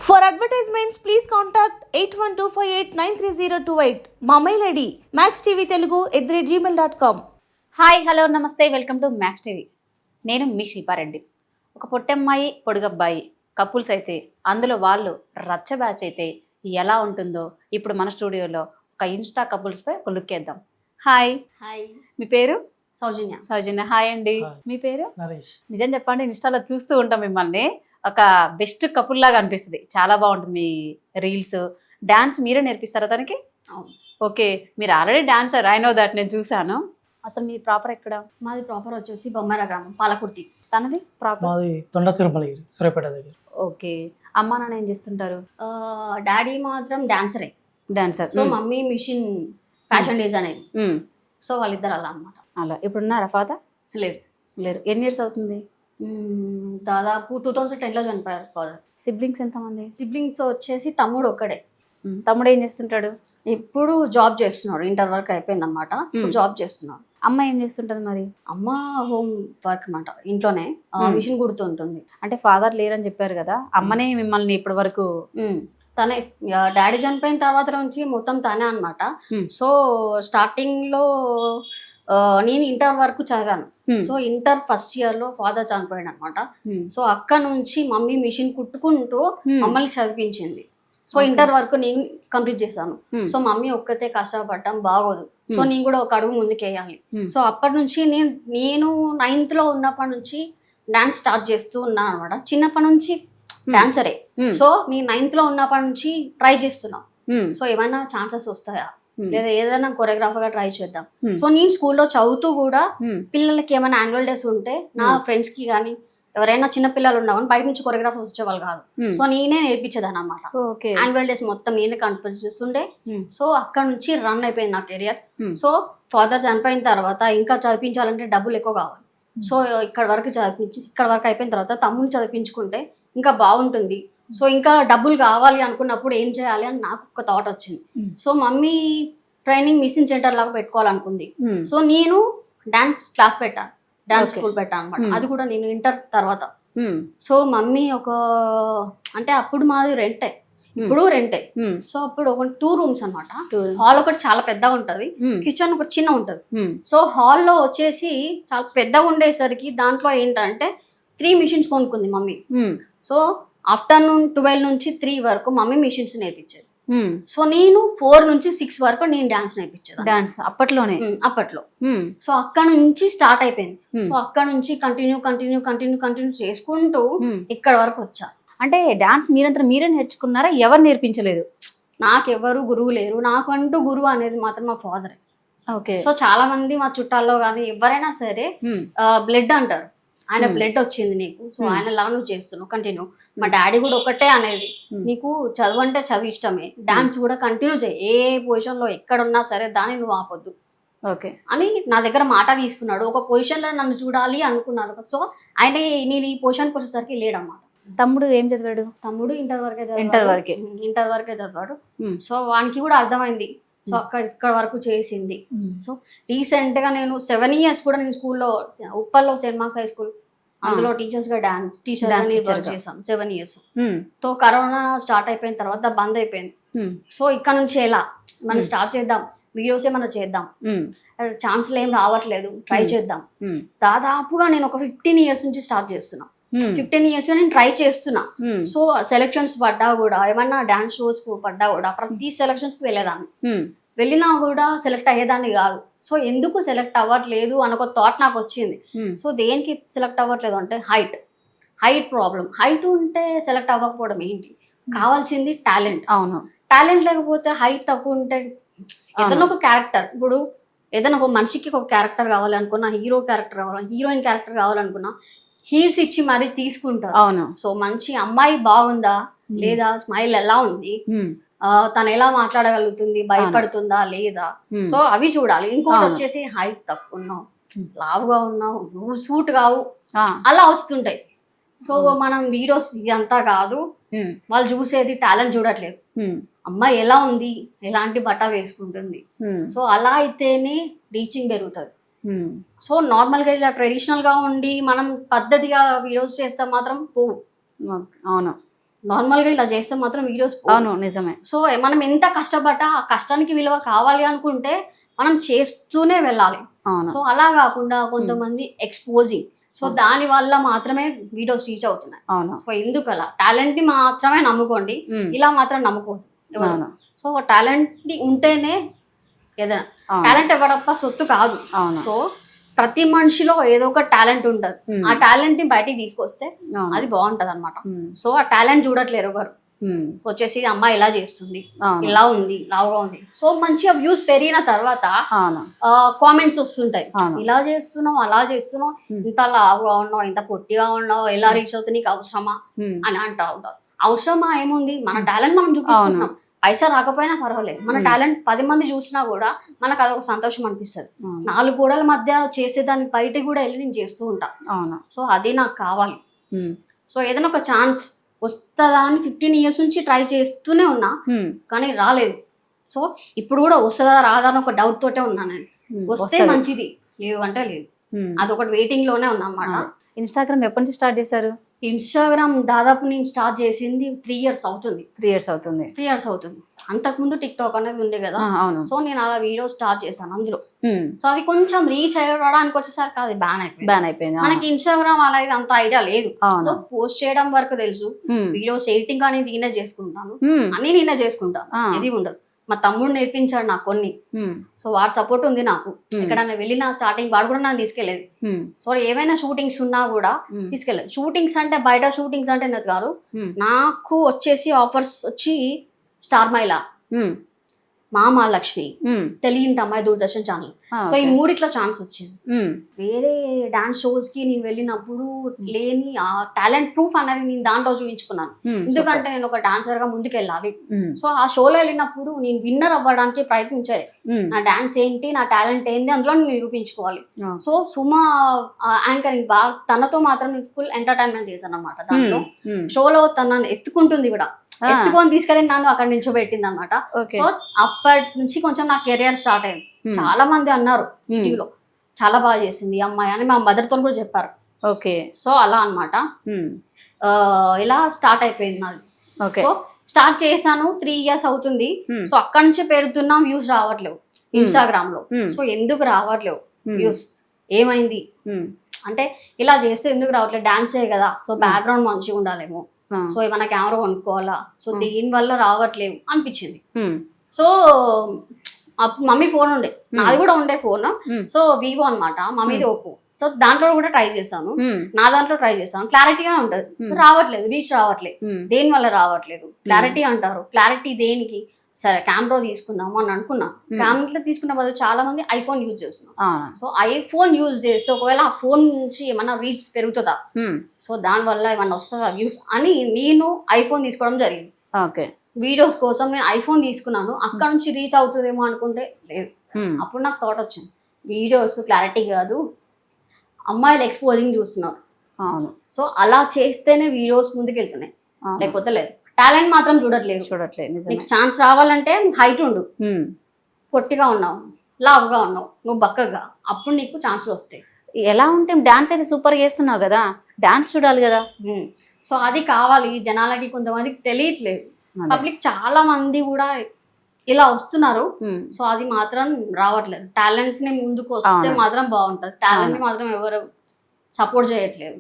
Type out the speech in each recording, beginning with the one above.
For advertisements, please contact 8125893028. మా mail ID maxtvtelugu@gmail.com. Hi hello నమస్తే, welcome to max TV. నేను మీ శిల్పారెడ్డి. ఒక పొట్టమ్మాయి పొడుగబ్బాయి couples అయితే అందులో వాళ్ళు రచ్చ బ్యాచ్ అయితే ఎలా ఉంటుందో ఇప్పుడు మన స్టూడియోలో ఒక ఇన్స్టా కపుల్స్పై ఒక లుక్ వేద్దాం. హాయ్. హాయ్, మీ పేరు? సౌజన్య. సౌజన్య. హాయ్ అండి. హాయ్. మీ పేరు? నరేష్. నిజం చెప్పండి, ఇన్స్టాలో చూస్తూ ఉంటాం మిమ్మల్ని. ఒక బెస్ట్ కపుల్ లాగా అనిపిస్తుంది, చాలా బాగుంటుంది మీ రీల్స్. డాన్స్ మీరే నేర్పిస్తారా తనకి? అవును. ఓకే, మీరు already dancer, I know that, నేను చూసాను. అసలు మీ ప్రాపర్ ఎక్కడ? మాది ప్రాపర్ వచ్చేసి బొమ్మార గ్రామం, పాలకుర్తి. తనది ప్రాపర్? మాది తొండ తిరుమలగిరి, సూర్యాపేట దగ్గర. ఓకే. అమ్మా నాన్న ఏం చేస్తుంటారు? డాడీ మాత్రం డాన్సరే. డాన్సర్. సో మమ్మీ మిషన్ ఫ్యాషన్ డిజైనర్. సో వాళ్ళిద్దరు అలా అనమాట. అలా. ఇప్పుడు ఉన్నారా ఫాదర్? లేదు. లేరు. ఎన్ని ఇయర్స్ అవుతుంది? దాదాపు 2010లో చనిపోయారు ఫాదర్. సిబ్లింగ్స్ ఎంతమంది? సిబ్లింగ్స్ వచ్చేసి తమ్ముడు ఒక్కడే. తమ్ముడు ఏం చేస్తుంటాడు? ఇప్పుడు జాబ్ చేస్తున్నాడు, ఇంటర్ వర్క్ అయిపోయింది అనమాట. జాబ్ చేస్తున్నాడు. అమ్మ ఏం చేస్తుంటది మరి? అమ్మ హోమ్ వర్క్ అనమాట, ఇంట్లోనే మిషన్ కుడుతుంటుంది. అంటే ఫాదర్ లేరని చెప్పారు కదా, అమ్మనే మిమ్మల్ని ఇప్పటి వరకు? తనే. డాడీ చనిపోయిన తర్వాత నుంచి మొత్తం తనే అనమాట. సో స్టార్టింగ్ లో నేను ఇంటర్ వరకు చదివాను. సో ఇంటర్ ఫస్ట్ ఇయర్ లో ఫాదర్ చనిపోయాడు అనమాట. సో అక్కడ నుంచి మమ్మీ మిషన్ కుట్టుకుంటూ మమ్మల్ని చదివించింది. సో ఇంటర్ వరకు నేను కంప్లీట్ చేశాను. సో మమ్మీ ఒక్కతే కష్టపడటం బాగోదు. సో నేను కూడా ఒక అడుగు ముందుకేయాలి. సో అప్పటి నుంచి నేను 9th లో ఉన్నప్పటి నుంచి డాన్స్ స్టార్ట్ చేస్తూ ఉన్నాను అనమాట. చిన్నప్పటి నుంచి డాన్సరే. సో నేను 9th లో ఉన్నప్పటి నుంచి ట్రై చేస్తున్నా. సో ఏమైనా ఛాన్సెస్ వస్తాయా, లేదా ఏదైనా కొరియోగ్రాఫర్ గా ట్రై చేద్దాం. సో నేను స్కూల్లో చదువుతూ కూడా పిల్లలకి ఏమైనా యాన్యువల్ డేస్ ఉంటే నా ఫ్రెండ్స్ కి కానీ ఎవరైనా చిన్న పిల్లలు ఉన్నా కానీ బయట నుంచి కొరియోగ్రాఫర్స్ వచ్చేవాళ్ళు కాదు. సో నేనే నేర్పించేదాన్ని అనమాట. యాన్యువల్ డేస్ మొత్తం నేనే కంట్రోల్ చేస్తుండే. సో అక్కడ నుంచి రన్ అయిపోయింది నా కెరియర్. సో ఫాదర్ చనిపోయిన తర్వాత ఇంకా చదివించాలంటే డబ్బులు ఎక్కువ కావాలి. సో ఇక్కడ వరకు అయిపోయిన తర్వాత తమ్ముని చదివించుకుంటే ఇంకా బాగుంటుంది. సో ఇంకా డబ్బులు కావాలి అనుకున్నప్పుడు ఏం చేయాలి అని నాకు ఒక థాట్ వచ్చింది. So mummy training mission centre లాగా పెట్టుకోవాలనుకుంది. సో నేను డాన్స్ క్లాస్ పెట్టాను, డాన్స్ స్కూల్ పెట్టాను అనమాట. అది కూడా నేను ఇంటర్ తర్వాత. సో మమ్మీ అంటే అప్పుడు మాది రెంటే, ఇప్పుడు రెంటే. సో అప్పుడు ఒక 2 rooms అనమాట. హాల్ ఒకటి చాలా పెద్దగా ఉంటది, కిచెన్ ఒకటి చిన్న ఉంటది. సో హాల్లో వచ్చేసి చాలా పెద్దగా ఉండేసరికి దాంట్లో ఏంటంటే 3 మిషన్స్ కొనుక్కుంది మమ్మీ. సో ఆఫ్టర్నూన్ 12 నుంచి 3 వరకు మమ్మీ మిషన్స్ నేర్పించేది. సో నేను 4 నుంచి 6 వరకు నేను డాన్స్ నేర్పించేది. డాన్స్ అప్పట్లో? సో అక్కడ నుంచి స్టార్ట్ అయిపోయింది. సో అక్కడ నుంచి కంటిన్యూ చేసుకుంటూ ఇక్కడ వరకు వచ్చా. అంటే డాన్స్ మీరంతా మీరే నేర్చుకున్నారా? ఎవరు నేర్పించలేదు? నాకెవరు గురువు లేరు. నాకంటూ గురువు అనేది మాత్రం మా ఫాదరే. ఓకే. సో చాలా మంది మా చుట్టాల్లో కానీ ఎవరైనా సరే బ్లడ్ అంటారు, ఆయన బ్లడ్ వచ్చింది నీకు, సో ఆయన లా నువ్వు చేస్తున్నావు కంటిన్యూ. మా డాడీ కూడా ఒకటే అనేది, నీకు చదువు అంటే చదువు ఇష్టమే, డాన్స్ కూడా కంటిన్యూ చేయి, ఏ పొజిషన్ లో ఎక్కడున్నా సరే దాన్ని నువ్వు ఆపొద్దు ఓకే అని నా దగ్గర మాట తీసుకున్నాడు. ఒక పొజిషన్ లో నన్ను చూడాలి అనుకున్నాను. సో ఆయన నేను ఈ పొజిషన్కి వచ్చేసరికి లేడన్నమాట. తమ్ముడు ఏం చదివాడు? తమ్ముడు ఇంటర్ వరకే చదివాడు. సో వానికి కూడా అర్థమైంది. సో ఇక్కడ వరకు చేసింది. సో రీసెంట్ గా నేను 7 years కూడా నేను స్కూల్లో ఉప్పల్లో సెయింట్ మార్క్స్ హై స్కూల్, అందులో టీచర్స్ గా డాన్స్ టీచర్ వర్క్ చేసాం 7 years. సో కరోనా స్టార్ట్ అయిపోయిన తర్వాత బంద్ అయిపోయింది. సో ఇక్కడ నుంచి ఎలా మనం స్టార్ట్ చేద్దాం, వీడియోసే మనం చేద్దాం, ఛాన్స్లు ఏం రావట్లేదు, ట్రై చేద్దాం. దాదాపుగా నేను ఒక 15 years నుంచి స్టార్ట్ చేస్తున్నా. 15 years నేను ట్రై చేస్తున్నా. సో సెలక్షన్స్ పడ్డా కూడా, ఏమన్నా డాన్స్ షోస్ పడ్డా కూడా ప్రతి సెలక్షన్స్ కి వెళ్ళేదాన్ని. వెళ్ళినా కూడా సెలెక్ట్ అయ్యేదాన్ని కాదు. సో ఎందుకు సెలెక్ట్ అవ్వట్లేదు అని ఒక థాట్ నాకు వచ్చింది. సో దేనికి సెలెక్ట్ అవ్వట్లేదు అంటే హైట్ ప్రాబ్లం. హైట్ ఉంటే సెలెక్ట్ అవ్వకపోవడం ఏంటి, కావాల్సింది టాలెంట్. అవును. టాలెంట్ లేకపోతే హైట్ తక్కువ ఉంటే ఏదైనా ఒక క్యారెక్టర్, ఇప్పుడు ఏదైనా ఒక మనిషికి ఒక క్యారెక్టర్ కావాలనుకున్నా, హీరో క్యారెక్టర్ కావాలి, హీరోయిన్ క్యారెక్టర్ కావాలనుకున్నా హీల్స్ ఇచ్చి మరీ తీసుకుంటారు. అవును. సో మంచి అమ్మాయి బాగుందా లేదా, స్మైల్ ఎలా ఉంది, తను ఎలా మాట్లాడగలుగుతుంది, భయపడుతుందా లేదా, సో అవి చూడాలి. ఇంకోటి వచ్చేసి హైట్ తక్కువ ఉన్నావు, లావుగా ఉన్నావు, నువ్వు సూట్ కావు, అలా వస్తుంటాయి. సో మనం వీడియోస్ ఇదంతా కాదు, వాళ్ళు చూసేది టాలెంట్ చూడట్లేదు, అమ్మాయి ఎలా ఉంది, ఎలాంటి బట్టలు వేసుకుంటుంది. సో అలా అయితేనే రీచింగ్ పెరుగుతుంది. సో నార్మల్గా ఇలా ట్రెడిషనల్ గా ఉండి మనం పద్ధతిగా వీడియోస్ చేస్తే మాత్రం పోవు. అవును. నార్మల్ గా ఇలా చేస్తే మాత్రం వీడియోస్ అవును నిజమే. సో మనం ఎంత కష్టపడ్డా ఆ కష్టానికి విలువ కావాలి అనుకుంటే మనం చేస్తూనే వెళ్ళాలి. అవును. సో అలా కాకుండా కొంతమంది ఎక్స్పోజింగ్, సో దాని వల్ల మాత్రమే వీడియోస్ రీచ్ అవుతున్నాయి. అవును. సో ఎందుకు అలా? టాలెంట్ ని మాత్రమే నమ్ముకోండి, ఇలా మాత్రం నమ్ముకోండి. అవును. సో టాలెంట్ ని ఉంటేనే ఏదైనా, టాలెంట్ ఎవరప్ప సొత్తు కాదు. అవును. సో ప్రతి మనిషిలో ఏదో ఒక టాలెంట్ ఉంటది. ఆ టాలెంట్ ని బయటికి తీసుకొస్తే అది బాగుంటది అనమాట. సో ఆ టాలెంట్ చూడట్లేరు ఎవరు. వచ్చేసి అమ్మాయి ఇలా చేస్తుంది, ఇలా ఉంది, లావుగా ఉంది. సో మంచిగా వ్యూస్ పెరిగిన తర్వాత కామెంట్స్ వస్తుంటాయి, ఇలా చేస్తున్నావు, అలా చేస్తున్నావు, ఇంత లావుగా ఉన్నావు, ఇంత పొట్టిగా ఉన్నావు, ఎలా రీచ్ అవుతుంది, నీకు అవసరమా అని అంటా ఉంటారు. అవసరమా ఏముంది, మన టాలెంట్ మనం చూపించుకుంటున్నాం. పైసా రాకపోయినా పర్వాలేదు, మన టాలెంట్ 10 మంది చూసినా కూడా మనకు అదొక సంతోషం అనిపిస్తుంది. 4 గోడల మధ్య చేసేదాన్ని బయట కూడా వెళ్ళి నేను చేస్తూ ఉంటా. సో అది నాకు కావాలి. సో ఏదైనా ఒక ఛాన్స్ వస్తుందా అని 15 years నుంచి ట్రై చేస్తూనే ఉన్నా, కానీ రాలేదు. సో ఇప్పుడు కూడా వస్తుందా రాదా అని ఒక డౌట్ తోటే ఉన్నా నేను. వస్తే మంచిది, లేదు అంటే లేదు. అదొకటి వెయిటింగ్ లోనే ఉన్నా అన్నమాట. ఇన్స్టాగ్రామ్ ఎప్పటి నుంచి స్టార్ట్ చేశారు? ఇన్స్టాగ్రామ్ దాదాపు నేను స్టార్ట్ చేసింది 3 years అవుతుంది. 3 years అవుతుంది. 3 years అవుతుంది. అంతకుముందు టిక్ టాక్ అనేది ఉండే కదా. సో నేను అలా వీడియో స్టార్ట్ చేశాను అందులో. సో అది కొంచెం రీచ్ అయ్యడానికి వచ్చేసరికి అది బ్యాన్ అయిపోయింది. మనకి ఇన్స్టాగ్రామ్ అలా ఇది అంత ఐడియా లేదు. సో పోస్ట్ చేయడం వరకు తెలుసు, వీడియోస్ ఎడిటింగ్ అనేది నేనే చేసుకుంటాను, అన్ని నేనే చేసుకుంటాను, ఇది ఉండదు. మా తమ్ముడు నేర్పించాడు నాకు కొన్ని. సో వాడి సపోర్ట్ ఉంది నాకు. ఎక్కడైనా వెళ్ళినా స్టార్టింగ్ వాడు కూడా నన్ను తీసుకెళ్లేదు. సో ఏమైనా షూటింగ్స్ ఉన్నా కూడా తీసుకెళ్ళలేదు. షూటింగ్స్ అంటే బయట షూటింగ్స్ అంటే నాకు కాదు, నాకు వచ్చేసి ఆఫర్స్ వచ్చి స్టార్ మైలా, మహాలక్ష్మి, తెలియంటి అమ్మాయి, దూరదర్శన్ ఛానల్. సో ఈ 3 ఛాన్స్ వచ్చింది. వేరే డాన్స్ షోస్ కి నేను వెళ్ళినప్పుడు లేని ఆ టాలెంట్ ప్రూఫ్ అనేది నేను దాంట్లో చూపించుకున్నాను. ఎందుకంటే నేను ఒక డాన్సర్ గా ముందుకు వెళ్ళాలి. సో ఆ షోలో వెళ్ళినప్పుడు నేను విన్నర్ అవ్వడానికి ప్రయత్నించాలి. నా డాన్స్ ఏంటి, నా టాలెంట్ ఏంటి, అందులో నేను నిరూపించుకోవాలి. సో సుమా యాంకరింగ్ బాగా తనతో మాత్రం నేను ఫుల్ ఎంటర్టైన్మెంట్ చేశాను అనమాట. దాంట్లో షోలో తనని ఎత్తుకుంటుంది కూడా, ఎత్తుకొని తీసుకెళ్ళి నన్ను అక్కడ నిల్చోబెట్టింది అనమాట. సో అప్పటి నుంచి కొంచెం నా కెరియర్ స్టార్ట్ అయింది. చాలా మంది అన్నారు టీవీలో చాలా బాగా చేసింది ఈ అమ్మాయి అని, మా మదర్ తో కూడా చెప్పారు. ఓకే. సో అలా అనమాట ఇలా స్టార్ట్ అయిపోయింది నాది. సో స్టార్ట్ చేశాను, 3 years అవుతుంది. సో అక్కడి నుంచి పెడుతున్నా, వ్యూస్ రావట్లేవు ఇన్స్టాగ్రామ్ లో. సో ఎందుకు రావట్లేవు వ్యూస్, ఏమైంది అంటే ఇలా చేస్తే ఎందుకు రావట్లేదు, డాన్సే కదా, సో బ్యాక్గ్రౌండ్ మంచిగా ఉండాలేమో, సో ఏమైనా కెమెరా కొనుక్కోవాలా, సో దీని వల్ల రావట్లేవు అనిపించింది. సో అప్పుడు మమ్మీ ఫోన్ ఉండే, నాది కూడా ఉండే ఫోన్. సో వివో అనమాట, మమ్మీది ఓపో. సో దాంట్లో కూడా ట్రై చేశాను, నా దాంట్లో ట్రై చేశాను, క్లారిటీగా ఉంటది. సో రావట్లేదు, రీచ్ రావట్లేదు. దేని వల్ల రావట్లేదు, క్లారిటీ అంటారు. క్లారిటీ దేనికి, సరే కెమెరా తీసుకుందాము అని అనుకున్నా. కెమెరా తీసుకున్న బదులు చాలా మంది ఐఫోన్ యూజ్ చేస్తున్నాం. సో ఐఫోన్ యూజ్ చేస్తే ఒకవేళ ఆ ఫోన్ నుంచి ఏమన్నా రీచ్ పెరుగుతుందా, సో దాని వల్ల ఏమన్నా వస్తుందా వ్యూస్ అని నేను ఐఫోన్ తీసుకోవడం జరిగింది. ఓకే. వీడియోస్ కోసం నేను ఐఫోన్ తీసుకున్నాను. అక్కడ నుంచి రీచ్ అవుతుందేమో అనుకుంటే లేదు. అప్పుడు నాకు థాట్ వచ్చింది, వీడియోస్ క్లారిటీ కాదు, అమ్మాయిలు ఎక్స్పోజింగ్ చూస్తున్నారు. సో అలా చేస్తేనే వీడియోస్ ముందుకు వెళ్తున్నాయి, లేకపోతే లేదు. టాలెంట్ మాత్రం చూడట్లేదు. నీకు ఛాన్స్ రావాలంటే హైట్ ఉండు, పొట్టిగా ఉన్నావు, లావుగా ఉన్నావు, నువ్వు బక్కగా, అప్పుడు నీకు ఛాన్సులు వస్తాయి. ఎలా ఉంటే డాన్స్ అయితే సూపర్ చేస్తున్నావు కదా, డాన్స్ చూడాలి కదా. సో అది కావాలి జనాలకి, కొంతమందికి తెలియట్లేదు. పబ్లిక్ చాలా మంది కూడా ఇలా వస్తున్నారు. సో అది మాత్రం రావట్లేదు. టాలెంట్ ని ముందుకు వస్తే మాత్రం బాగుంటది, టాలెంట్ ని మాత్రం ఎవరు సపోర్ట్ చేయట్లేదు.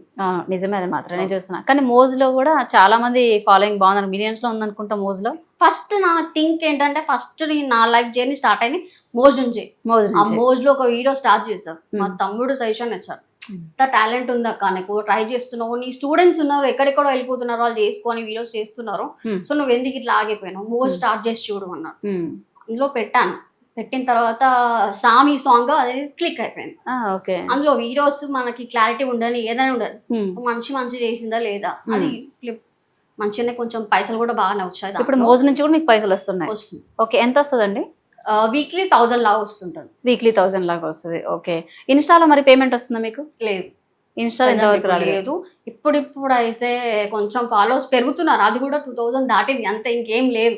నిజమే, అది మాత్రం నేను చూస్తున్నా. కానీ మోజ్లో కూడా చాలా మంది ఫాలోయింగ్ బాగుంది, మిలియన్స్ లో ఉందనుకుంటా మోజ్లో. ఫస్ట్ నా థింక్ ఏంటంటే, ఫస్ట్ నా లైఫ్ జర్నీ స్టార్ట్ అయింది మోజ్ నుంచి. ఆ మోజ్ లో ఒక వీడియో స్టార్ట్ చేశారు, మా తమ్ముడు సజెషన్ ఇచ్చారు, ఇంత టాలెంట్ ఉంది అక్క, నీకు ట్రై చేస్తున్నావు, నీ స్టూడెంట్స్ ఉన్నారు ఎక్కడెక్కడో వెళ్ళిపోతున్నారు, వాళ్ళు చేసుకొని వీడియోస్ చేస్తున్నారు, సో నువ్వు ఎందుకు ఇట్లా ఆగిపోయినావు, మోజ్ స్టార్ట్ చేసి చూడు అన్నారు. అందులో పెట్టాను. పెట్టిన తర్వాత సామి సాంగ్ అనేది క్లిక్ అయిపోయింది. అందులో వీడియోస్ మనకి క్లారిటీ ఉండని, ఏదైనా ఉండదు, మంచి చేసిందా లేదా అది మంచిగానే, కొంచెం పైసలు కూడా బాగానే వచ్చాయి. ఇప్పుడు మోజ్ నుంచి కూడా మీకు పైసలు వస్తున్నాయి? ఓకే. ఎంత వస్తుందండి? వీక్లీ 1000 లాగా వస్తుంటుంది. వీక్లీ 1000 లాగా వస్తుంది. ఓకే. ఇన్స్టాలో మరి పేమెంట్ వస్తుందా మీకు? లేదు, ఇన్స్టాలో ఎంతవరకు రాలేదు. ఇప్పుడు అయితే కొంచెం ఫాలోవర్స్ పెరుగుతున్నారు, అది కూడా 2000 దాటింది, అంతే, ఇంకేం లేదు.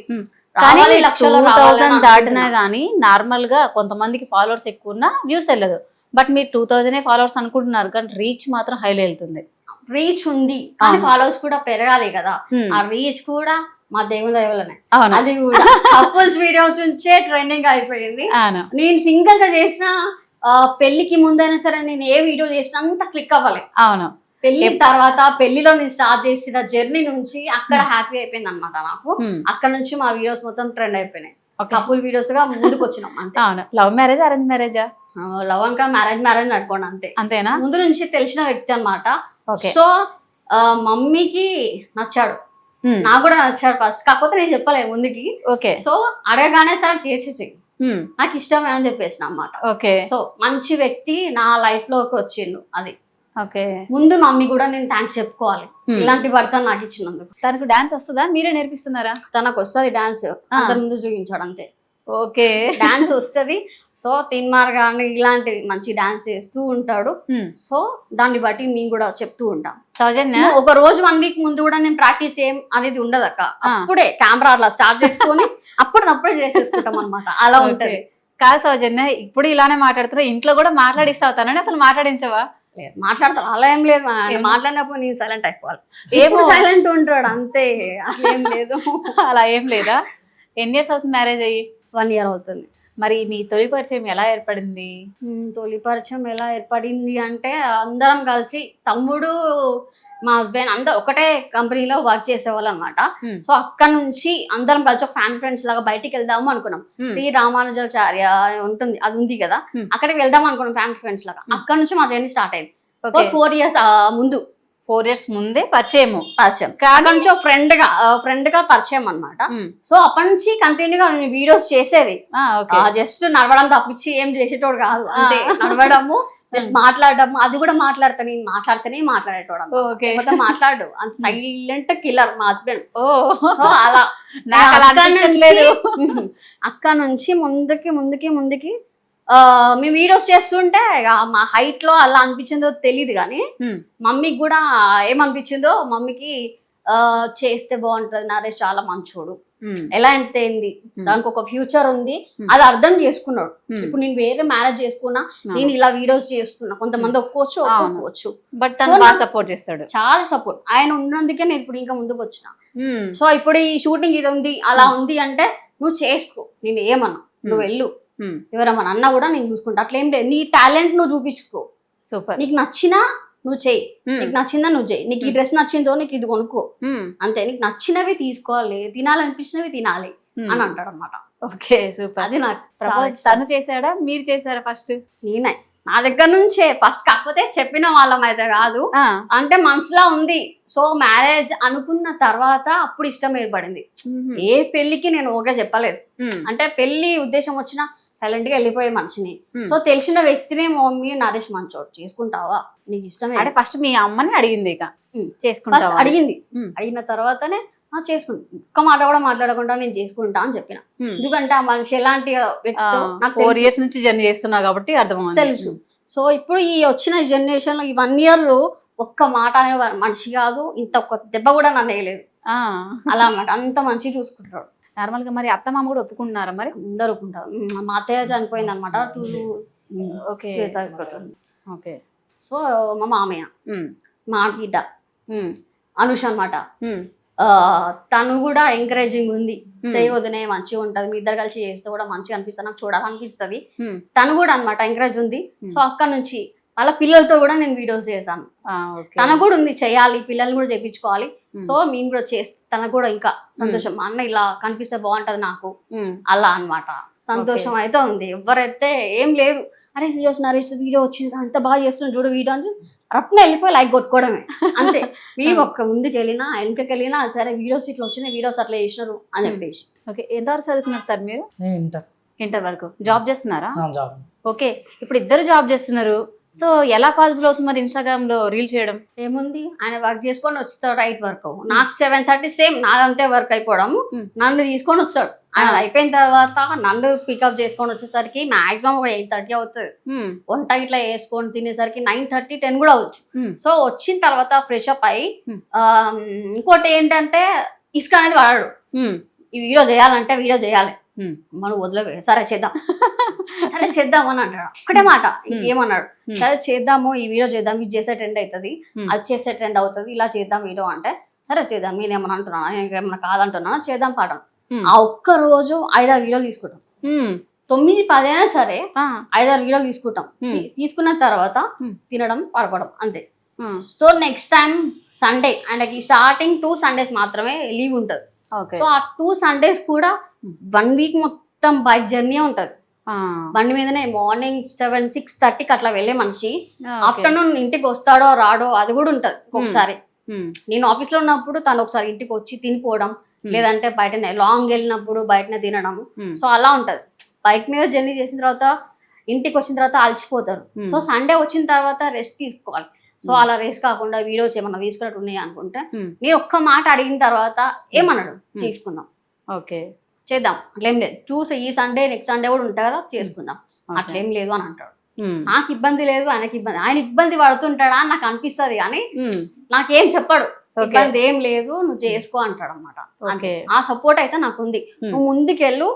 కానీ 2000 దాటినా కానీ నార్మల్ గా కొంతమందికి ఫాలోవర్స్ ఎక్కువ ఉన్నా వ్యూస్ వెళ్ళదు. బట్ మీరు 2000 ఫాలోవర్స్ అనుకుంటున్నారు, కానీ రీచ్ మాత్రం హైలో వెళ్తుంది. రీచ్ ఉంది కానీ ఫాలోవర్స్ కూడా పెరగాలి కదా. ఆ రీచ్ కూడా మా దేవుని దయవల్లనే. అది కూడా కపుల్స్ వీడియోస్ నుంచే ట్రెండింగ్ అయిపోయింది. నేను సింగిల్ గా చేసిన పెళ్లికి ముందైనా సరే నేను ఏ వీడియో చేసినా అంత క్లిక్ అవ్వాలి. అవును, పెళ్లి తర్వాత పెళ్లిలో నేను స్టార్ట్ చేసిన జర్నీ నుంచి అక్కడ హ్యాపీ అయిపోయింది అనమాట నాకు. అక్కడ నుంచి మా వీడియోస్ మొత్తం ట్రెండ్ అయిపోయినాయి. కపుల్ వీడియోస్ గా ముందుకు వచ్చినాం అంతే. లవ్ మ్యారేజ్ అరేంజ్ మ్యారేజా? లవ్ ఇంకా మ్యారేజ్ నడుకోండి అంతే. అంతేనా? ముందు నుంచి తెలిసిన వ్యక్తి అనమాట. సో మమ్మీకి నచ్చాడు, నాకు కూడా నచ్చాడు ఫస్ట్, కాకపోతే నేను చెప్పలేదు ముందుకి. ఓకే. సో అడగగానే సార్ చేసేసి నాకు ఇష్టమే అని చెప్పేసిన అన్నమాట. ఓకే. సో మంచి వ్యక్తి నా లైఫ్ లోకి వచ్చిండు. అది ఓకే. ముందు మమ్మీ కూడా నేను థ్యాంక్స్ చెప్పుకోవాలి ఇలాంటి భర్త నాకు ఇచ్చినందుకు. తనకు డాన్స్ వస్తుందా, మీరే నేర్పిస్తున్నారా? తనకు వస్తుంది డాన్స్, అందరి ముందు చూపించాడు అంతే. ఓకే. డాన్స్ వస్తుంది. సో తిన్మార్ గాని ఇలాంటివి మంచి డాన్స్ చేస్తూ ఉంటాడు. సో దాన్ని బట్టి నేను కూడా చెప్తూ ఉంటాం. సౌజన్య ఒక రోజు 1 వీక్ ముందు కూడా నేను ప్రాక్టీస్ ఏం అనేది ఉండదు అక్క. అప్పుడే కెమెరా అట్లా స్టార్ట్ చేసుకొని అప్పుడే చేసేసుకుంటాం అనమాట. అలా ఉంటది. కాదు సౌజన్య, ఇప్పుడు ఇలానే మాట్లాడుతున్నా, ఇంట్లో కూడా మాట్లాడిస్తావు తనని, అసలు మాట్లాడించవా? మాట్లాడతారు, అలా ఏం లేదు. మాట్లాడినప్పుడు నేను సైలెంట్ అయిపోవాలి. ఏమో సైలెంట్ ఉంటాడు అంతే, అట్లా ఏం లేదు. అలా ఏం లేదా? ఎన్ని ఇయర్స్ అవుతుంది మ్యారేజ్ అయ్యి? 1 year అవుతుంది. మరి మీ తొలి పరిచయం ఎలా ఏర్పడింది? తొలి పరిచయం ఎలా ఏర్పడింది అంటే అందరం కలిసి, తమ్ముడు మా హస్బెండ్ అందరు ఒకటే కంపెనీలో వర్క్ చేసేవాళ్ళు అనమాట. సో అక్కడ నుంచి అందరం కలిసి ఒక ఫ్రెండ్స్ లాగా బయటికి వెళ్దాము అనుకున్నాం. శ్రీ రామానుజాచార్య ఉంటుంది, అది ఉంది కదా, అక్కడికి వెళ్దాం అనుకున్నాం ఫ్రెండ్స్ లాగా. అక్కడ నుంచి మా జర్నీ స్టార్ట్ అయింది. 4 years ముందు, 4 years ముందే పరిచయం. అక్కడ నుంచి ఫ్రెండ్ గా పరిచయం అనమాట. సో అప్పటి నుంచి కంటిన్యూగా నేను వీడియోస్ చేసేది. జస్ట్ నడవడం తప్పించి ఏం చేసేటోడు కాదు, అంతే. నడవడము జస్ట్ మాట్లాడము, అది కూడా నేను మాట్లాడితేనే మాట్లాడేటోడు. మాట్లాడు అంత సైలెంట్ కిల్లర్ మా హస్బెండ్. సో అలా అక్కడ నుంచి ముందుకి మేము వీడియోస్ చేస్తుంటే మా హైట్ లో అలా అనిపించిందో తెలియదు కానీ మమ్మీకి కూడా ఏమనిపించిందో, మమ్మీకి చేస్తే బాగుంటది, నరేష్ చాలా మంచోడు, ఎలా అంటే ఏంది, దానికి ఒక ఫ్యూచర్ ఉంది, అది అర్థం చేసుకున్నాడు. ఇప్పుడు నేను వేరే మ్యారేజ్ చేసుకున్నా, నేను ఇలా వీడియోస్ చేస్తున్నా, కొంతమంది ఒప్పుకోవచ్చు బట్ తను బాగా సపోర్ట్ చేస్తాడు, చాలా సపోర్ట్. ఆయన ఉన్నందుకే నేను ఇప్పుడు ఇంకా ముందుకు వచ్చిన. సో ఇప్పుడు ఈ షూటింగ్ ఇది ఉంది, అలా ఉంది అంటే నువ్వు చేసుకో, నేను ఏమన్నా, నువ్వు వెళ్ళు, ఎవరమ్మా అన్నా కూడా నేను చూసుకుంటా, అట్లేం లేదు. నీ టాలెంట్ నువ్వు చూపించుకో, సూపర్. నీకు నచ్చినా నువ్వు చెయ్యి, నీకు నచ్చిందా నువ్వు చెయ్యి, నీకు ఈ డ్రెస్ నచ్చిందో నీకు ఇది కొనుక్కో అంతే, నీకు నచ్చినవి తీసుకోవాలి, తినాలనిపించినవి తినాలి అని అంటాడు అనమాట. Okay, super. అది నాకు తను చేశాడా, మీరు చేశారా? ఫస్ట్ నేనే, నా దగ్గర నుంచే ఫస్ట్. కాకపోతే చెప్పిన వాళ్ళం అయితే కాదు, అంటే మనసులో ఉంది. సో మ్యారేజ్ అనుకున్న తర్వాత అప్పుడు ఇష్టం ఏర్పడింది. ఏ పెళ్లికి నేను ఓకే చెప్పలేదు, అంటే పెళ్లి ఉద్దేశం వచ్చినా సైలెంట్ గా వెళ్ళిపోయే మనిషిని. సో తెలిసిన వ్యక్తిని మమ్మీ నరేష్ మంచోడు, చేసుకుంటావా, నీకు ఇష్టమే. అంటే ఫస్ట్ మీ అమ్మని అడిగింది, ఇక చేసుకుంటా అడిగింది. అడిగిన తర్వాతనే చేసుకుంటా, ఒక్క మాట కూడా మాట్లాడకుండా నేను చేసుకుంటా అని చెప్పిన. ఎందుకంటే ఆ మనిషి ఎలాంటి వ్యక్తి నాకు 4 years నుంచి జర్నీ చేస్తున్నా కాబట్టి అర్థం తెలుసు. సో ఇప్పుడు ఈ వచ్చిన జనరేషన్ లో ఈ 1 year లో ఒక్క మాట అనే మనిషి కాదు, ఇంత ఒక్క దెబ్బ కూడా నన్ను వేయలేదు. అలా అన్నమాట, అంత మంచి చూసుకుంటాడు. నార్మల్ గా మరి అత్త మామ కూడా ఒప్పుకుంటున్నారా? మరి అందరు ఒప్పుకుంటారు. మా అత్తయ్య చనిపోయింది అనమాట 2 years అయిపోతుంది. ఓకే. సో మా మామయ్య, మా బిడ్డ అనుష అనమాట, తను కూడా ఎంకరేజింగ్ ఉంది, చేయవద్దునే మంచిగా ఉంటది, మీ ఇద్దరు కలిసి చేస్తే కూడా మంచిగా అనిపిస్తుంది, నాకు చూడాలనిపిస్తుంది. తను కూడా అనమాట ఎంకరేజ్ ఉంది. సో అక్కడ నుంచి వాళ్ళ పిల్లలతో కూడా నేను వీడియోస్ చేశాను. తనకు కూడా ఉంది చేయాలి, పిల్లల్ని కూడా చేయించుకోవాలి. సో మేము కూడా చేస్తే తనకు కూడా ఇంకా సంతోషం, మా అన్న ఇలా కనిపిస్తే బాగుంటది నాకు, అలా అన్నమాట. సంతోషం అయితే ఉంది. ఎవరైతే ఏం లేదు, అరే నరేష్ వీడియో వచ్చింది, అంత బాగా చేస్తున్నాడు చూడు వీడియో అని రప్న వెళ్ళిపోయి లైక్ కొట్టుకోవడమే అంతే. మేము ఒక్క ముందుకు వెళ్ళినా వెనకకి వెళ్ళినా సరే వీడియోస్ ఇట్లా వచ్చినాయి, వీడియోస్ అట్లా చేసినారు అని చెప్పేసి. ఓకే, ఎంతవరకు చదువుకున్నారు సార్ మీరు? ఇంటర్ వరకు. జాబ్ చేస్తున్నారా? ఓకే, ఇప్పుడు ఇద్దరు జాబ్ చేస్తున్నారు. సో ఎలా పాసిబుల్ అవుతుంది మరి ఇన్స్టాగ్రామ్ లో రీల్ చేయడం? ఏముంది, ఆయన వర్క్ చేసుకొని వస్తాడు, రైట్ వర్క్. నాకు 7:30 సేమ్ నాదంతే వర్క్ అయిపోవడం, నన్ను తీసుకొని వస్తాడు. ఆయన అయిపోయిన తర్వాత నన్ను పికప్ చేసుకొని వచ్చేసరికి మాక్సిమం ఒక 8:30 అవుతుంది. వంట ఇట్లా వేసుకొని తినేసరికి 9:30, 10 కూడా అవచ్చు. సో వచ్చిన తర్వాత ఫ్రెష్ అప్ అయ్యి, ఇంకోటి ఏంటంటే ఇసుక అనేది వాడాడు. ఈ వీడియో చేయాలంటే వీడియో చేయాలి, మనం వదిలే సరే చేద్దాం సరే చేద్దాం అని అంటాడు. ఒకటే మాట ఏమన్నాడు, సరే చేద్దాము, ఈ వీడియో చేద్దాం, ఇది చేస్తే ట్రెండ్ అవుతుంది, అది చేస్తే ట్రెండ్ అవుతుంది, ఇలా చేద్దాం వీడియో అంటే సరే చేద్దాం, నేనేమన్నా అంటున్నాను, ఇంకేమన్నా కాదంటున్నాను, చేద్దాం పాఠం. ఆ ఒక్క రోజు 5-6 వీడియోలు తీసుకుంటాం, 9-10 అయినా సరే 5-6 వీడియోలు తీసుకుంటాం. తీసుకున్న తర్వాత తినడం పడపడం అంతే. సో నెక్స్ట్ టైం సండే, ఆయనకి స్టార్టింగ్ 2 Sundays మాత్రమే లీవ్ ఉంటుంది. సో ఆ 2 Sundays కూడా 1 week మొత్తం బైక్ జర్నీ ఉంటది. బండి మీదనే మార్నింగ్ 7-6:30కి అట్లా వెళ్ళే మనిషి ఆఫ్టర్నూన్ ఇంటికి వస్తాడో రాడో అది కూడా ఉంటది. ఒకసారి నేను ఆఫీస్ లో ఉన్నప్పుడు తను ఒకసారి ఇంటికి వచ్చి తినిపోవడం, లేదంటే బయటనే లాంగ్ వెళ్ళినప్పుడు బయటనే తినడం. సో అలా ఉంటది. బైక్ మీద జర్నీ చేసిన తర్వాత ఇంటికి వచ్చిన తర్వాత అలసిపోతారు. సో సండే వచ్చిన తర్వాత రెస్ట్ తీసుకోవాలి. సో అలా రెస్ట్ కాకుండా వీడియోస్ ఏమన్నా తీసుకున్నట్టు ఉన్నాయి అనుకుంటే నేను ఒక్క మాట అడిగిన తర్వాత ఏమన్నాడు, తీసుకుందాం, ఓకే చేద్దాం, అట్లేం లేదు, చూసి ఈ సండే నెక్స్ట్ సండే కూడా ఉంటుంది కదా చేసుకుందాం, అట్లేం లేదు అని అంటాడు. నాకు ఇబ్బంది లేదు, ఆయనకి ఇబ్బంది, ఆయన ఇబ్బంది పడుతుంటాడా అని నాకు అనిపిస్తుంది, కానీ నాకేం చెప్పాడు, ఇబ్బంది ఏం లేదు నువ్వు చేసుకో అంటాడు అనమాట. ఆ సపోర్ట్ అయితే నాకు ఉంది. నువ్వు ముందుకెళ్ళు,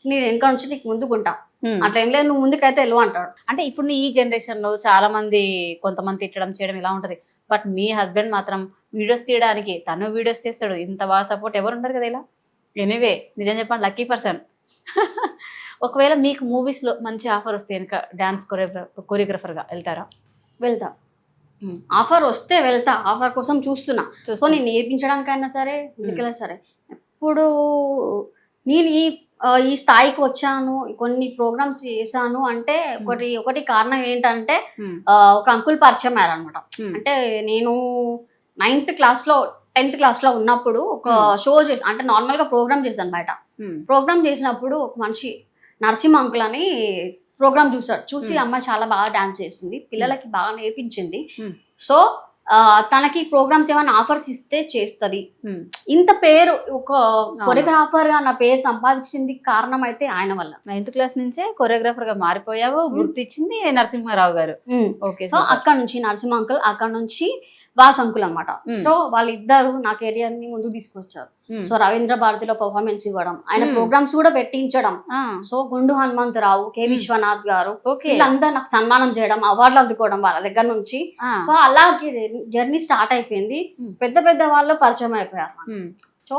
నేను వెనక నుంచి నీకు ముందుకుంటా, అట్లా ఏం లేదు, నువ్వు ముందుకైతే వెళ్ళు అంటాడు. అంటే ఇప్పుడు ఈ జనరేషన్ లో చాలా మంది కొంతమంది తిట్టడం చేయడం ఇలా ఉంటది, బట్ మీ హస్బెండ్ మాత్రం వీడియోస్ తీయడానికి తను వీడియోస్ తీస్తాడు, ఇంత బాగా సపోర్ట్ ఎవరు ఉంటారు కదా ఇలా. ఎనీవే నిజం చెప్పండి, లక్కీ పర్సన్. ఒకవేళ మీకు మూవీస్ లో మంచి ఆఫర్ వస్తే కనుక డాన్స్ కొరియోగ్రాఫర్ గా వెళ్తారా? వెళ్తా, ఆఫర్ వస్తే వెళ్తా, ఆఫర్ కోసం చూస్తున్నా. సో నేను నేర్పించడానికైనా సరే ఎందుకైనా సరే. ఇప్పుడు నేను ఈ స్థాయికి వచ్చాను, కొన్ని ప్రోగ్రామ్స్ చేశాను అంటే ఒకటి కారణం ఏంటంటే ఒక అంకుల్ పరిచయం అయ్యారనమాట. అంటే నేను 9th క్లాస్లో 10th క్లాస్లో ఉన్నప్పుడు ఒక షో చేసి, అంటే నార్మల్గా ప్రోగ్రామ్ చేశాను బయట. ప్రోగ్రామ్ చేసినప్పుడు ఒక మనిషి నరసింహ అంకుల్ అని ప్రోగ్రామ్ చూసాడు. చూసి అమ్మాయి చాలా బాగా డాన్స్ చేసింది, పిల్లలకి బాగా నేర్పించింది. సో తనకి ప్రోగ్రామ్స్ ఏమైనా ఆఫర్స్ ఇస్తే చేస్తుంది. ఇంత పేరు, ఒక కొరియోగ్రాఫర్ గా నా పేరు సంపాదించింది కారణం అయితే ఆయన వల్ల. 9th క్లాస్ నుంచే కొరియోగ్రాఫర్ గా మారిపోయావు, గుర్తించింది నరసింహారావు గారు. ఓకే, సో అక్కడ నుంచి నరసింహ అంకుల్, అక్కడ నుంచి వాస్ అంకుల్ అనమాట. సో వాళ్ళిద్దరు నా కెరియర్ ని ముందుకు తీసుకొచ్చారు. సో రవీంద్ర భారతిలో పర్ఫార్మెన్స్ ఇవ్వడం, ఆయన ప్రోగ్రామ్స్ కూడా పెట్టించడం. సో గుండు హనుమంతరావు, కె విశ్వనాథ్ గారు, వీళ్ళందరూ నాకు సన్మానం చేయడం, అవార్డులు అందుకోవడం వాళ్ళ దగ్గర నుంచి. సో అలాగే జర్నీ స్టార్ట్ అయిపోయింది. పెద్ద పెద్ద వాళ్ళు పరిచయం అయిపోయారు. సో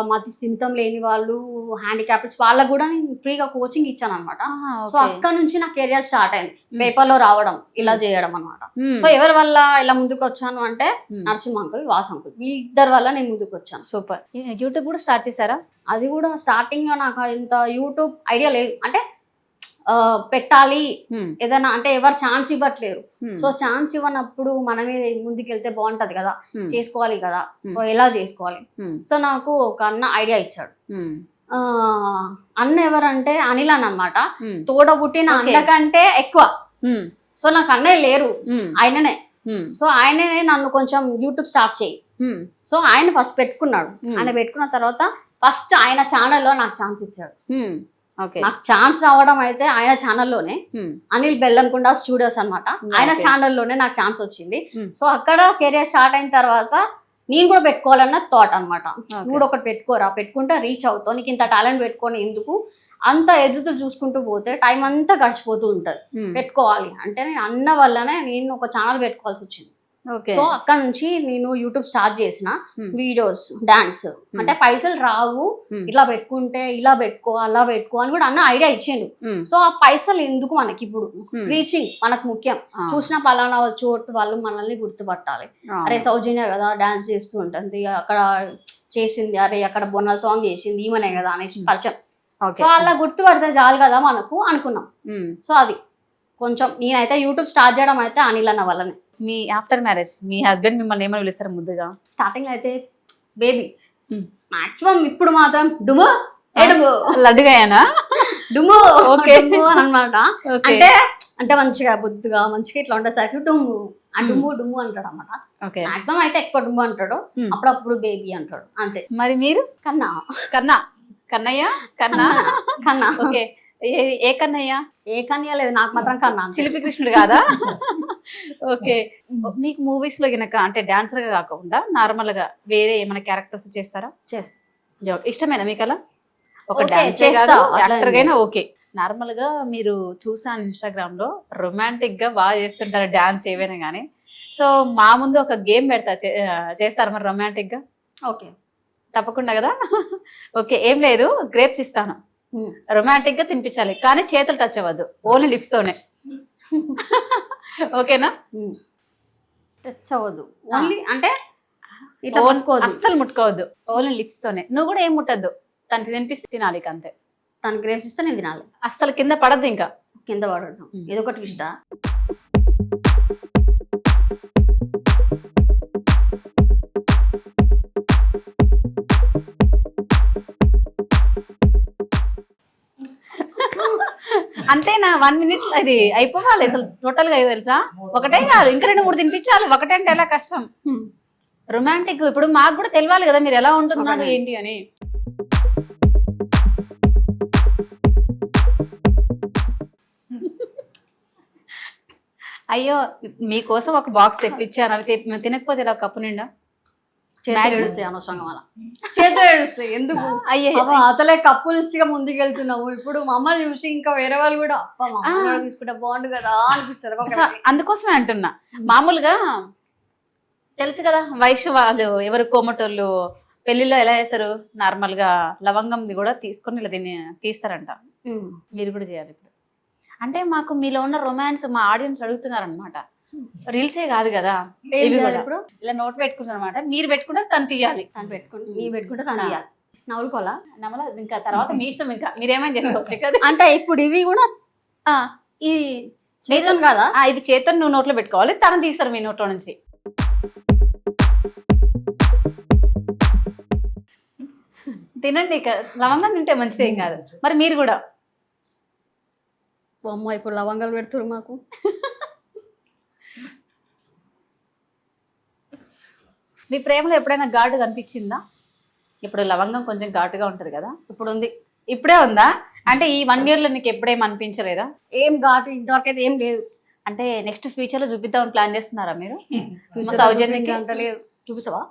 మతి స్థిమితం లేని వాళ్ళు, హ్యాండిక్యాప్స్ వాళ్ళకు కూడా నేను ఫ్రీగా కోచింగ్ ఇచ్చాను అనమాట. సో అక్కడ నుంచి నా కెరియర్ స్టార్ట్ అయింది, పేపర్ లో రావడం, ఇలా చేయడం అనమాట. సో ఎవరి వల్ల ఇలా ముందుకు వచ్చాను అంటే నరసింహ అంకుల్, వాస్ అంకుల్, వీళ్ళిద్దరి వల్ల నేను ముందుకు వచ్చాను. సూపర్. యూట్యూబ్ కూడా స్టార్ట్ చేశారా? అది కూడా స్టార్టింగ్ లో నాకు ఇంత యూట్యూబ్ ఐడియా లేదు. అంటే పెట్టాలి ఏదైనా అంటే ఎవరు ఛాన్స్ ఇవ్వట్లేరు. సో ఛాన్స్ ఇవ్వనప్పుడు మనమే ముందుకెళ్తే బాగుంటది కదా, చేసుకోవాలి కదా. సో ఎలా చేసుకోవాలి? సో నాకు ఒక అన్న ఐడియా ఇచ్చాడు. అన్న ఎవరంటే అనిల్ అని అనమాట, తోడబుట్టిన అన్న కంటే ఎక్కువ. సో నాకు అన్నయ్య లేరు, ఆయననే. సో ఆయననే నన్ను కొంచెం యూట్యూబ్ స్టార్ట్ చేయి. సో ఆయన ఫస్ట్ పెట్టుకున్నాడు. ఆయన పెట్టుకున్న తర్వాత ఫస్ట్ ఆయన ఛానల్లో నాకు ఛాన్స్ ఇచ్చాడు. నాకు ఛాన్స్ రావడం అయితే ఆయన ఛానల్లోనే, అనిల్ బెల్లంకొండ స్టూడియోస్ అనమాట, ఆయన ఛానల్లోనే నాకు ఛాన్స్ వచ్చింది. సో అక్కడ కెరియర్ స్టార్ట్ అయిన తర్వాత నేను కూడా పెట్టుకోవాలన్న థాట్ అనమాట. నువ్వు ఒకటి పెట్టుకోరా, పెట్టుకుంటే రీచ్ అవుతావు, నీకు ఇంత టాలెంట్ పెట్టుకొని ఎందుకు అంత ఎదురు చూసుకుంటూ పోతే టైం అంతా గడిచిపోతూ ఉంటది. పెట్టుకోవాలి అంటే నేను అన్న వల్లనే నేను ఒక ఛానల్ పెట్టుకోవాల్సి వచ్చింది. సో అక్కడ నుంచి నేను యూట్యూబ్ స్టార్ట్ చేసిన, వీడియోస్, డాన్స్, అంటే పైసలు రావు, ఇట్లా పెట్టుకుంటే ఇలా పెట్టుకో అలా పెట్టుకో అని కూడా అన్న ఐడియా ఇచ్చిండు. సో ఆ పైసలు ఎందుకు మనకి, ఇప్పుడు రీచింగ్ మనకు ముఖ్యం. చూసిన పలానా చోటు వాళ్ళు మనల్ని గుర్తుపట్టాలి. అరే సౌజన్య కదా డాన్స్ చేస్తూ ఉంటుంది, అక్కడ చేసింది, అరే అక్కడ బొన్నల సాంగ్ చేసింది ఈమెనే కదా అనేసి పరిచయం. సో అలా గుర్తుపడితే చాలు కదా మనకు అనుకున్నాం. సో అది కొంచెం నేనైతే యూట్యూబ్ స్టార్ట్ చేయడం అయితే అనిల్ అన్న వల్లనే. మీ ఆఫ్టర్ మ్యారేజ్ మీ హస్బెండ్ మిమ్మల్ని ఏమని పిలుస్తారు ముద్దుగా? స్టార్టింగ్ అయితే బేబీ, మాక్సిమం ఇప్పుడు మాత్రం డుము ఎడుము లడ్డుగాయనా డుము అనమాట. అంటే మంచిగా బుద్ధిగా మంచిగా ఇట్లా ఉండేసరికి డుమ్ము డుమ్ము డుమ్ము అంటాడు అనమాట. మాక్సిమం అయితే ఎక్కువ డుమ్ము అంటాడు, అప్పుడప్పుడు బేబీ అంటాడు అంతే. మరి మీరు? కన్నా కన్నా కన్నయ్య కన్నా కన్నా. ఓకే, ఏ కన్నయ్య? ఏ కన్నయ్య లేదు, నాకు మాత్రం కన్నా. చిలిపి కృష్ణుడు కాదా? ఓకే. మీకు మూవీస్ లో గనక అంటే డాన్సర్ గా కాకుండా నార్మల్ గా వేరే ఏమైనా క్యారెక్టర్స్ చేస్తారా? చేస్తా. ఇష్టమేనా మీకు అలా? ఒక డాన్సర్ కాదు, యాక్టర్ గైనా ఓకే. నార్మల్గా మీరు చూసాను ఇన్స్టాగ్రామ్లో రొమాంటిక్గా బాగా చేస్తుంటారు డాన్స్ ఏవైనా కానీ. సో మా ముందు ఒక గేమ్ పెడతా, చేస్తారు మరి రొమాంటిక్గా? ఓకే, తప్పకుండా కదా. ఓకే, ఏం లేదు, గ్రేప్స్ ఇస్తాను, రొమాంటిక్గా తినిపించాలి కానీ చేతులు టచ్ అవ్వద్దు, ఓన్లీ లిప్స్తోనే. ఓకేనా? టచ్ అవ్వదు, ఓన్లీ అంటే ఇట్లా ముట్టుకోవద్దు. అస్సలు ముట్టుకోవద్దు, ఓన్లీ లిప్స్తోనే. నువ్వు కూడా ఏం ముట్టద్దు, తనకి తినిపిస్తే తినాలి ఇక అంతే. తన గ్రేప్స్ ఇస్తే నేను తినాలి, అస్సలు కింద పడద్దు ఇంకా. కింద పడటం ఇది ఒక ట్విస్టా? అంతేనా? 1 minute అది అయిపోవాలి అసలు టోటల్ గా, తెలుసా? ఒకటే కాదు, ఇంకా 2-3 తినిపించాలి. ఒకటే అంటే ఎలా కష్టం. రొమాంటిక్ ఇప్పుడు మాకు కూడా తెలియాలి కదా మీరు ఎలా ఉంటున్నారు ఏంటి అని. అయ్యో, మీకోసం ఒక బాక్స్ తెప్పించాను, అవి తినకపోతే ఇలా కప్పు నిండా చేతులు ఏడుస్తాయి అనవసరంగా. మళ్ళీ చేతులు ఏడుస్తాయి ఎందుకు? అయ్యే, అసలే కప్పులిస్ట్గా ముందుకు వెళ్తున్నాము, ఇప్పుడు మమ్మల్ని చూసి ఇంకా వేరే వాళ్ళు కూడా అప్ప మమ్మల్ని తీసుకుంటే బాగుండు కదా అనిపిస్తుంది. అందుకోసమే అంటున్నా. మామూలుగా తెలుసు కదా వైశ్య వాళ్ళు ఎవరు కోమటోళ్ళు పెళ్లిలో ఎలా చేస్తారు, నార్మల్ గా లవంగంది కూడా తీసుకొని ఇలా దీన్ని తీస్తారంట. మీరు కూడా చేయాలి ఇప్పుడు. అంటే మాకు మీలో ఉన్న రొమాన్స్ మా ఆడియన్స్ అడుగుతున్నారు అనమాట. రీల్సే కాదు కదా ఇవి కూడా. ఇప్పుడు ఇలా నోట్ పెట్టుకుంటారు అనమాట, మీరు పెట్టుకుంటే తను తీయాలి, తను పెట్టుకుంటే నీ పెట్టుకుంటే తను తీయాలి. నవ్వుకోవాలా నమ్మలా? ఇంకా తర్వాత మీ ఇష్టం, ఇంకా మీరేమైనా చేసుకోవచ్చు కదా. అంటే ఇప్పుడు ఇవి కూడా ఇది చేతన్ కదా, ఇది చేతో నువ్వు నోట్లో పెట్టుకోవాలి, తను తీస్తారు మీ నోట్లో నుంచి. తినండి, ఇక లవంగం తింటే మంచిది, ఏం కాదు. మరి మీరు కూడా అమ్మ ఇప్పుడు లవంగాలు పెడుతురు మాకు. మీ ప్రేమలో ఎప్పుడైనా ఘాటు కనిపించిందా? ఇప్పుడు లవంగం కొంచెం ఘాటుగా ఉంటది కదా, ఇప్పుడు ఉంది. ఇప్పుడే ఉందా? అంటే ఈ 1 year లో నీకు ఎప్పుడేం అనిపించలేదా? ఏం ఘాటు ఇంతవరకైతే ఏం లేదు. అంటే నెక్స్ట్ ఫ్యూచర్ లో చూపిద్దామని ప్లాన్ చేస్తున్నారా మీరు? సౌజన్యంగా అంత లేదు. చూపిస్తావా?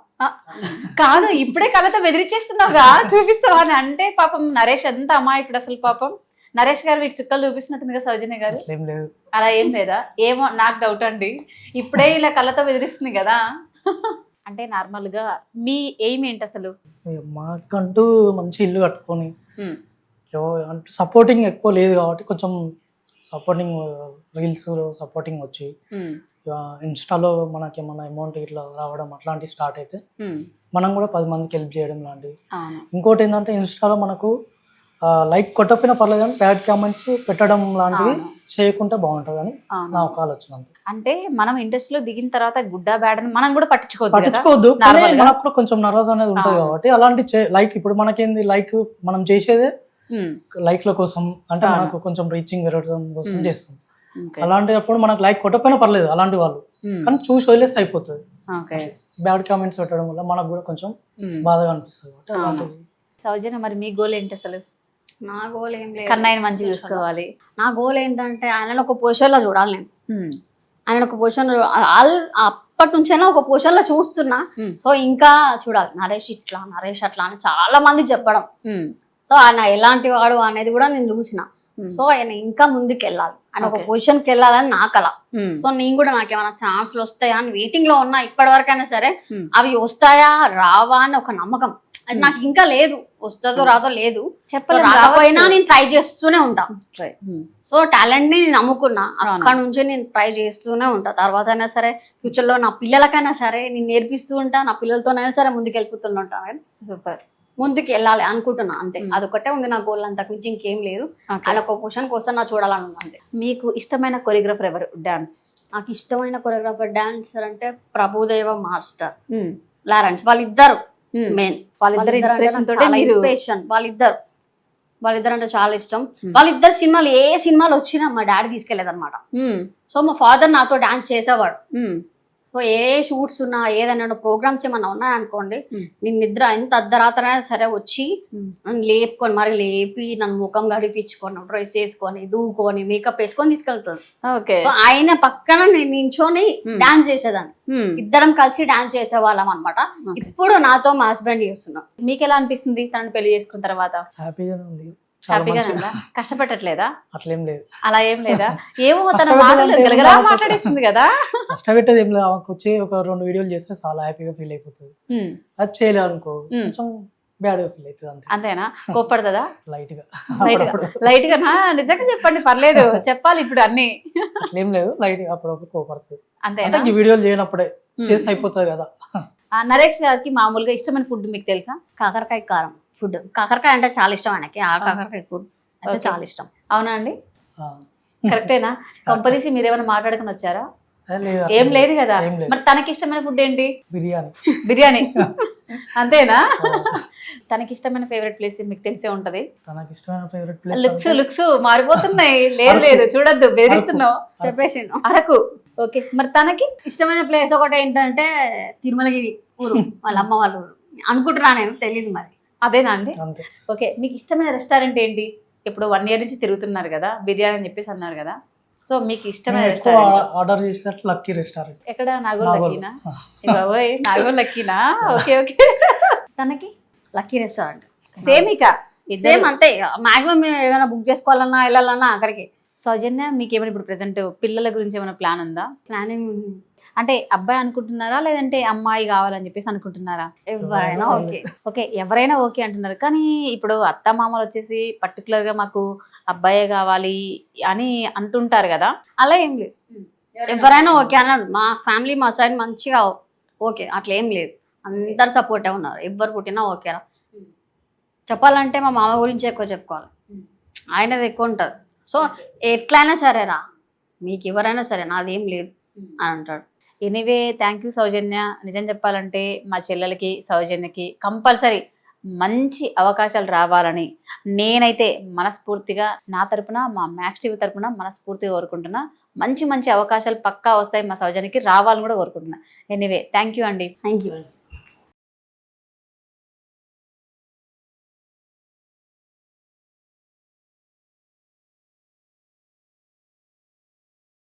కాదు, ఇప్పుడే కళ్ళతో బెదిరించేస్తున్నావుగా చూపిస్తావా అని. అంటే పాపం నరేష్ ఎంత అమాయకుడు అసలు. పాపం నరేష్ గారు మీకు చుక్కలు చూపిస్తున్నట్టుంది కదా సౌజన్య గారు. అలా ఏం లేదా? ఏమో నాకు డౌట్ అండి, ఇప్పుడే ఇలా కళ్ళతో బెదిరిస్తుంది కదా. అంటే నార్మల్ గా మీ ఎయిమ్ ఏంటి అసలు? మాకంటూ మంచి ఇల్లు కట్టుకొని, అంటే సపోర్టింగ్ ఎక్కువ లేదు కాబట్టి కొంచెం సపోర్టింగ్, రీల్స్ సపోర్టింగ్ వచ్చి ఇన్స్టాలో మనకి ఏమన్నా అమౌంట్ ఇట్లా రావడం అట్లాంటివి స్టార్ట్ అయితే మనం కూడా 10 మందికి హెల్ప్ చేయడం లాంటివి. ఇంకోటి ఏంటంటే ఇన్స్టాలో మనకు లైక్ కొట్టకపోయినా పర్లేదు కానీ బ్యాడ్ కామెంట్స్ పెట్టడం లాంటివి చేయకుంటే బాగుంటుంది అని నా ఒక ఆలోచన. అంతే. అంటే మనం ఇండస్ట్రీలో దిగిన తర్వాత గుడ్డా బ్యాడ్ అని మనం కూడా పట్టించుకోవద్దు, కానీ మనకు కూడా కొంచెం నర్వస్ అనేది ఉంటుంది కాబట్టి అలాంటి లైక్ ఇప్పుడు మనకేంది లైక్ మనం చేసేదే లైక్ల కోసం, అంటే మనకు కొంచెం రీచింగ్ పెరగడం కోసం చేస్తాం. అలాంటప్పుడు మనకు లైక్ కొట్టకపోయినా పర్లేదు అలాంటి వాళ్ళు, కానీ చూసి వదిలేసి అయిపోతుంది. బ్యాడ్ కామెంట్స్ పెట్టడం వల్ల మనకు కూడా కొంచెం బాధగా అనిపిస్తుంది. సౌజన్య, మరి మీ గోల్ ఏంటి అసలు? నా గోల్ ఏం లేదు, కన్నయ్యని మంచిగా చూసుకోవాలి. నా గోల్ ఏంటంటే ఆయనను ఒక పొజిషన్ లో చూడాలి. నేను ఆయన ఒక పొజిషన్ అప్పటి నుంచైనా ఒక పొజిషన్ లో చూస్తున్నా. సో ఇంకా చూడాలి, నరేష్ ఇట్లా నరేష్ అట్లా అని చాలా మంది చెప్పడం. సో ఆయన ఎలాంటి వాడు అనేది కూడా నేను చూసిన. సో ఆయన ఇంకా ముందుకు వెళ్ళాలి, ఆయన ఒక పొజిషన్కి వెళ్ళాలని నాకు అలా. సో నేను కూడా నాకు ఏమైనా ఛాన్స్లు వస్తాయా అని వెయిటింగ్ లో ఉన్నా. ఇప్పటి వరకైనా సరే అవి వస్తాయా రావా అని ఒక నమ్మకం నాకు ఇంకా లేదు. వస్తుందో రాదో లేదు, రాకపోయినా నేను ట్రై చేస్తూనే ఉంటా. సో టాలెంట్ ని నేను నమ్ముకున్నా, అక్కడ నుంచి నేను ట్రై చేస్తూనే ఉంటా. తర్వాత అయినా సరే ఫ్యూచర్ లో నా పిల్లలకైనా సరే నేను నేర్పిస్తూ ఉంటా, నా పిల్లలతోనైనా సరే ముందుకు వెళ్ళిపోతుంటా. సూపర్, ముందుకు వెళ్ళాలి అనుకుంటున్నా అంతే. అదొకటే ఉంది నా గోల్, అంతకు మించి ఇంకేం లేదు. ఆయన ఒక పొజిషన్ కోసం నా చూడాలని అంతే. మీకు ఇష్టమైన కొరియోగ్రాఫర్ ఎవరు డాన్స్? నాకు ఇష్టమైన కొరియోగ్రాఫర్ డాన్సర్ అంటే ప్రభుదేవ మాస్టర్, లారెన్స్. వాళ్ళిద్దరు మెయిన్, ఇన్స్పిరేషన్. వాళ్ళిద్దరు అంటే చాలా ఇష్టం. వాళ్ళిద్దరు సినిమాలు ఏ సినిమాలు వచ్చినా మా డాడీ తీసుకెళ్లేదు అనమాట. సో మా ఫాదర్ నాతో డాన్స్ చేసేవాడు. సో ఏ షూట్స్ ఉన్నా ఏదైనా ప్రోగ్రామ్స్ ఏమన్నా ఉన్నాయనుకోండి, నేను నిద్ర ఎంత అర్ధరాత్రైనా సరే వచ్చి నన్ను లేపుకొని మరి లేపి నన్ను ముఖం గడిపించుకొని డ్రెస్ వేసుకొని దూకొని మేకప్ వేసుకొని తీసుకెళ్తాను. సో ఆయన పక్కన నేను నించొని డాన్స్ చేసేదాన్ని. ఇద్దరం కలిసి డాన్స్ చేసేవాళ్ళం అనమాట. ఇప్పుడు నాతో మా హస్బెండ్ చేస్తున్నాం. మీకు ఎలా అనిపిస్తుంది తనని పెళ్లి చేసుకున్న తర్వాత? హ్యాపీగా ఉంది. చాలా హ్యాపీగా మంచిగా. ఉందా? కష్టపెట్టట్లేదా? అట్లేం లేదు. అలా ఏం లేదా? ఏమో తన కష్టపెట్టడం మాటలు అంటే గలగలా ఏముంది? మాట్లాడేస్తుంది కదా. కష్టపెట్టేది ఏం లేదు. ఆమెకు వచ్చి ఒక 2 వీడియోలు చేస్తే చాలా హ్యాపీగా ఫీల్ అయిపోతుంది. ఉమ్, అది చేయలేదు అనుకో ఉమ్. కొంచెం బ్యాడ్గా ఫీల్ అవుతుంది అంతే. అంతేనా? కోప్పడుతుందా? లైట్గా లైట్ గా అప్పుడప్పుడు. లైట్ గా నిజంగా చెప్పండి, పర్లేదు, చెప్పాలి ఇప్పుడు అన్ని. అట్లేం లేదు, లైట్గా అప్పుడప్పుడు కోపడుతుంది. అంతేనా? అంటే ఈ వీడియోలు చేయనప్పుడే చేసి అయిపోతుంది కదా. నరేష్ గారికి మామూలుగా ఇష్టమైన ఫుడ్ మీకు తెలుసా? కాకరకాయ కారం ఫుడ్. కాకరకాయ అంటే చాలా ఇష్టం ఆయనకి. ఆ కాకరకాయ ఫుడ్ అయితే Okay. చాలా ఇష్టం. అవునా అండి? ఆ. కరెక్టేనా? కొంపదీసి మీరేమైనా మాట్లాడుకుని వచ్చారా? లేదు, ఏం లేదు కదా. ఏం లేదు. మరి తనకి ఇష్టమైన ఫుడ్ ఏంటి? బిర్యానీ. బిర్యానీ. అంతేనా? ఆ. తనకి ఇష్టమైన ఫేవరెట్ ప్లేస్ మీకు తెలిసే ఉంటది. తనకి ఇష్టమైన ఫేవరెట్ ప్లేస్ లుక్స్ మారిపోతున్నాయి. లేదు లేదు, చూడొద్దు, బెదిరిస్తున్నావు. చెప్పేసిండు. అరకు. ఓకే, మరి తనకి ఇష్టమైన ప్లేస్ ఒకటి ఏంటంటే తిరుమలగిరి ఊరు, వాళ్ళ అమ్మ వాళ్ళ ఊరు అనుకుంటున్నా, నేను తెలియదు మరి. అదేనా అండి? అంతే. ఓకే, మీకు ఇష్టమైన రెస్టారెంట్ ఏంటి? ఇప్పుడు 1 year నుంచి తిరుగుతున్నారు కదా, బిర్యానీ అని చెప్పేసి అన్నారు కదా. సో మీకు ఇష్టమైన నేను ఎక్కువ రెస్టారెంట్ ఆర్డర్ చేసినట్టు లక్కీ రెస్టారెంట్. ఎక్కడ? నాగోల్ నాగోల్. లక్కీనా? ఏ బాబోయ్, నాగోల్ లక్కీనా? Okay okay. తనకి లక్కీ రెస్టారెంట్ సేమ్ ఇక సేమ్ అంతే. మాక్సిమం ఏమైనా బుక్ చేసుకోవాలన్నా వెళ్ళాలన్నా అక్కడికి. సౌజన్య, మీకు ఏమైనా ఇప్పుడు ప్రెసెంట్ పిల్లల గురించి ఏమైనా ప్లాన్ ఉందా? ప్లానింగ్ అంటే అబ్బాయి అనుకుంటున్నారా, లేదంటే అమ్మాయి కావాలని చెప్పేసి అనుకుంటున్నారా? ఎవరైనా ఓకే. ఓకే, ఎవరైనా ఓకే అంటున్నారు. కానీ ఇప్పుడు అత్త మామలు వచ్చేసి particular గా మాకు అబ్బాయే కావాలి అని అంటుంటారు కదా. అలా ఏం లేదు, ఎవరైనా ఓకే అన్నాడు. మా ఫ్యామిలీ మా సైడ్ మంచిగా ఓకే, అట్లా ఏం లేదు. అందరు సపోర్టే ఉన్నారు. ఎవరు పుట్టినా ఓకేరా. చెప్పాలంటే మా మామ గురించి ఎక్కువ చెప్పుకోవాలి, ఆయనది ఎక్కువ ఉంటుంది. సో ఎట్లయినా సరేరా, మీకు ఎవరైనా సరే నాదేం లేదు అని అంటాడు. ఎనీవే, థ్యాంక్ యూ సౌజన్య. నిజం చెప్పాలంటే మా చెల్లెలకి సౌజన్యకి కంపల్సరీ మంచి అవకాశాలు రావాలని నేనైతే మనస్ఫూర్తిగా నా తరపున, మా మ్యాక్స్ టీవీ తరపున మనస్ఫూర్తిగా కోరుకుంటున్నా. మంచి మంచి అవకాశాలు పక్కా వస్తాయి, మా సౌజన్యకి రావాలని కూడా కోరుకుంటున్నా. ఎనీవే, థ్యాంక్ యూ అండి. Thank you.